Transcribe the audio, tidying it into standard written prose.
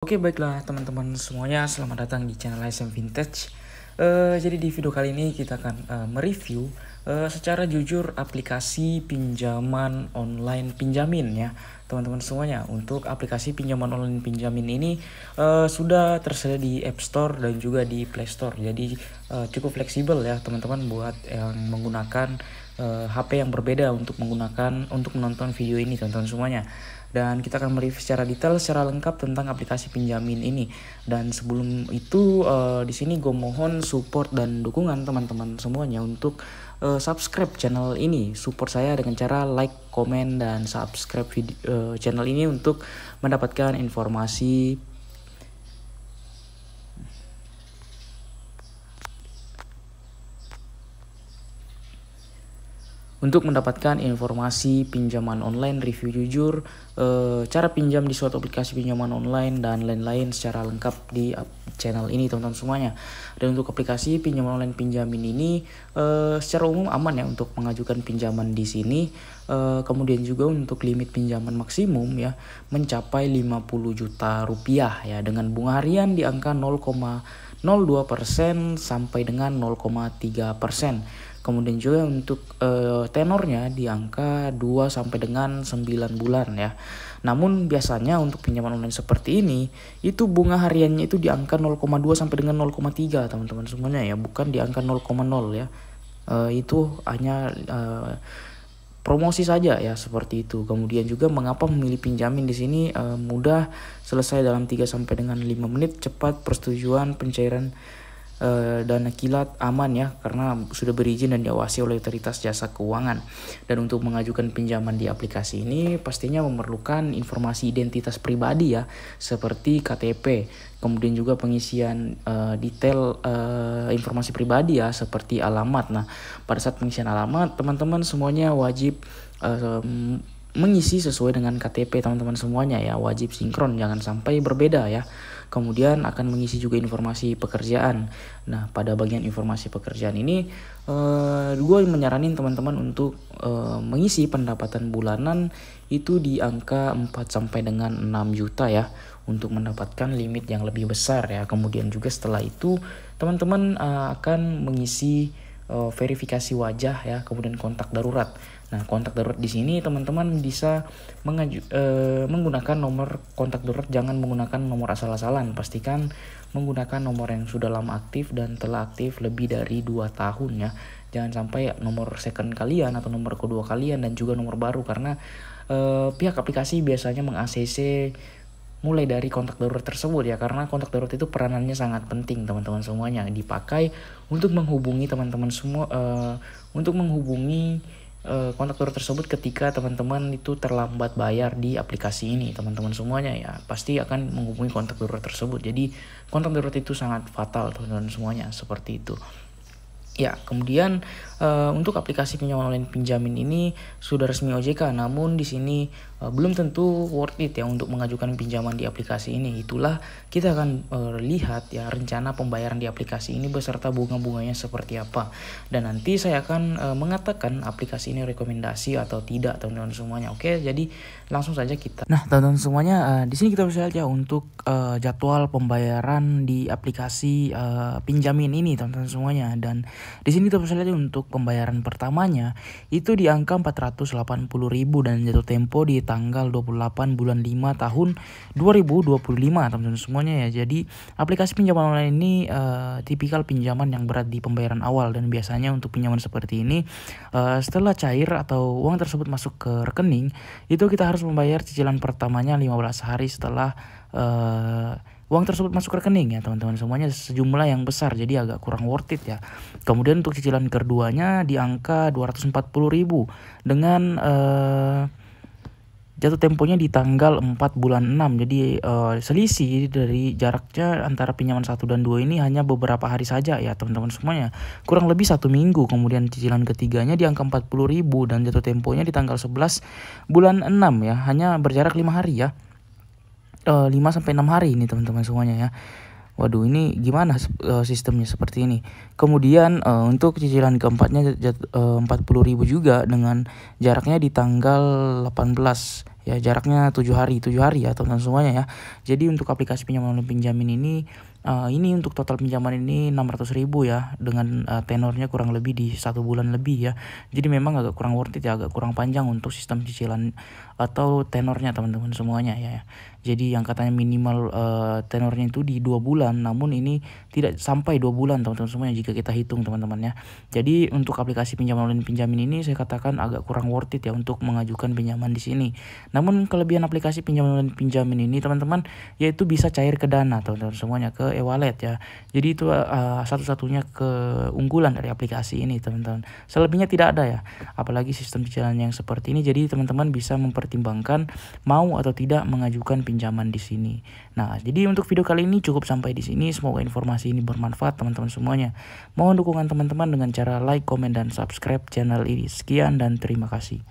Oke, baiklah teman-teman semuanya, selamat datang di channel SM Vintage. Jadi di video kali ini kita akan mereview secara jujur aplikasi pinjaman online Pinjamin ya teman-teman semuanya. Untuk aplikasi pinjaman online Pinjamin ini sudah tersedia di App Store dan juga di Play Store. Jadi cukup fleksibel ya teman-teman buat yang menggunakan HP yang berbeda untuk menonton video ini teman-teman semuanya. Dan kita akan mereview secara detail, secara lengkap tentang aplikasi Pinjamin ini. Dan sebelum itu di sini gue mohon support dan dukungan teman-teman semuanya untuk subscribe channel ini. Support saya dengan cara like, komen, dan subscribe channel ini untuk mendapatkan informasi pinjaman online, review jujur, cara pinjam di suatu aplikasi pinjaman online, dan lain-lain secara lengkap di channel ini teman-teman semuanya. Dan untuk aplikasi pinjaman online Pinjamin ini secara umum aman ya untuk mengajukan pinjaman di sini. Kemudian juga untuk limit pinjaman maksimum ya mencapai 50 juta rupiah ya, dengan bunga harian di angka 0,02% sampai dengan 0,3%. Kemudian juga untuk tenornya di angka 2 sampai dengan 9 bulan ya. Namun biasanya untuk pinjaman online seperti ini itu bunga hariannya itu di angka 0,2 sampai dengan 0,3 teman-teman semuanya ya, bukan di angka 0,0 ya. Itu hanya promosi saja ya, seperti itu. Kemudian juga mengapa memilih Pinjamin di sini mudah, selesai dalam 3 sampai dengan 5 menit, cepat, persetujuan, pencairan dana kilat, aman ya, karena sudah berizin dan diawasi oleh otoritas jasa keuangan. Dan untuk mengajukan pinjaman di aplikasi ini pastinya memerlukan informasi identitas pribadi ya, seperti KTP, kemudian juga pengisian detail informasi pribadi ya, seperti alamat. Nah, pada saat pengisian alamat teman-teman semuanya wajib mengisi sesuai dengan KTP teman-teman semuanya ya, wajib sinkron, jangan sampai berbeda ya. Kemudian akan mengisi juga informasi pekerjaan. Nah, pada bagian informasi pekerjaan ini gue menyaranin teman-teman untuk mengisi pendapatan bulanan itu di angka 4 sampai dengan 6 juta ya, untuk mendapatkan limit yang lebih besar ya. Kemudian juga setelah itu teman-teman akan mengisi verifikasi wajah ya, kemudian kontak darurat. Nah, kontak darurat di sini teman-teman bisa menggunakan nomor kontak darurat, jangan menggunakan nomor asal-asalan. Pastikan menggunakan nomor yang sudah lama aktif dan telah aktif lebih dari 2 tahun ya. Jangan sampai nomor second kalian atau nomor kedua kalian dan juga nomor baru, karena pihak aplikasi biasanya meng-ACC mulai dari kontak darurat tersebut ya, karena kontak darurat itu peranannya sangat penting teman-teman semuanya, dipakai untuk menghubungi teman-teman semua, untuk menghubungi kontak darurat tersebut ketika teman-teman itu terlambat bayar di aplikasi ini teman-teman semuanya ya, pasti akan menghubungi kontak darurat tersebut. Jadi kontak darurat itu sangat fatal teman-teman semuanya, seperti itu. Ya, kemudian untuk aplikasi pinjaman online Pinjamin ini sudah resmi OJK, namun di sini belum tentu worth it ya untuk mengajukan pinjaman di aplikasi ini. Itulah kita akan lihat ya rencana pembayaran di aplikasi ini beserta bunga-bunganya seperti apa. Dan nanti saya akan mengatakan aplikasi ini rekomendasi atau tidak teman-teman semuanya. Oke, jadi langsung saja kita. Nah, teman-teman semuanya, di sini kita bisa lihat ya untuk jadwal pembayaran di aplikasi Pinjamin ini teman-teman semuanya. Dan di sini kita bisa lihat untuk pembayaran pertamanya itu di angka 480.000 dan jatuh tempo di tanggal 28 bulan 5 tahun 2025 teman-teman semuanya ya. Jadi aplikasi pinjaman online ini tipikal pinjaman yang berat di pembayaran awal, dan biasanya untuk pinjaman seperti ini setelah cair atau uang tersebut masuk ke rekening itu kita harus membayar cicilan pertamanya 15 hari setelah uang tersebut masuk ke rekening ya teman-teman semuanya, sejumlah yang besar, jadi agak kurang worth it ya. Kemudian untuk cicilan keduanya di angka 240.000 dengan jatuh temponya di tanggal 4 bulan 6. Jadi selisih dari jaraknya antara pinjaman 1 dan 2 ini hanya beberapa hari saja ya teman-teman semuanya, kurang lebih 1 minggu. Kemudian cicilan ketiganya di angka 40.000 dan jatuh temponya di tanggal 11 bulan 6 ya, hanya berjarak 5 hari ya. 5 sampai 6 hari ini teman-teman semuanya ya. Waduh, ini gimana sistemnya seperti ini. Kemudian untuk cicilan keempatnya 40.000 juga dengan jaraknya di tanggal 18 ya, jaraknya 7 hari ya teman-teman semuanya ya. Jadi untuk aplikasi pinjaman online pinjamin ini untuk total pinjaman ini 600.000 ya, dengan tenornya kurang lebih di 1 bulan lebih ya. Jadi memang agak kurang worth it ya, agak kurang panjang untuk sistem cicilan atau tenornya teman-teman semuanya ya. Jadi yang katanya minimal tenornya itu di 2 bulan, namun ini tidak sampai 2 bulan teman-teman semuanya jika kita hitung teman-teman ya. Jadi untuk aplikasi pinjaman online pinjamin ini saya katakan agak kurang worth it ya untuk mengajukan pinjaman di sini. Namun kelebihan aplikasi pinjaman online pinjamin ini teman-teman yaitu bisa cair ke Dana teman-teman semuanya, ke e-wallet ya. Jadi itu satu-satunya keunggulan dari aplikasi ini teman-teman. Selebihnya tidak ada ya. Apalagi sistem cicilan yang seperti ini, jadi teman-teman bisa mempertimbangkan mau atau tidak mengajukan pinjaman di sini. Nah, jadi untuk video kali ini cukup sampai di sini. Semoga informasi ini bermanfaat teman-teman semuanya. Mohon dukungan teman-teman dengan cara like, komen, dan subscribe channel ini. Sekian dan terima kasih.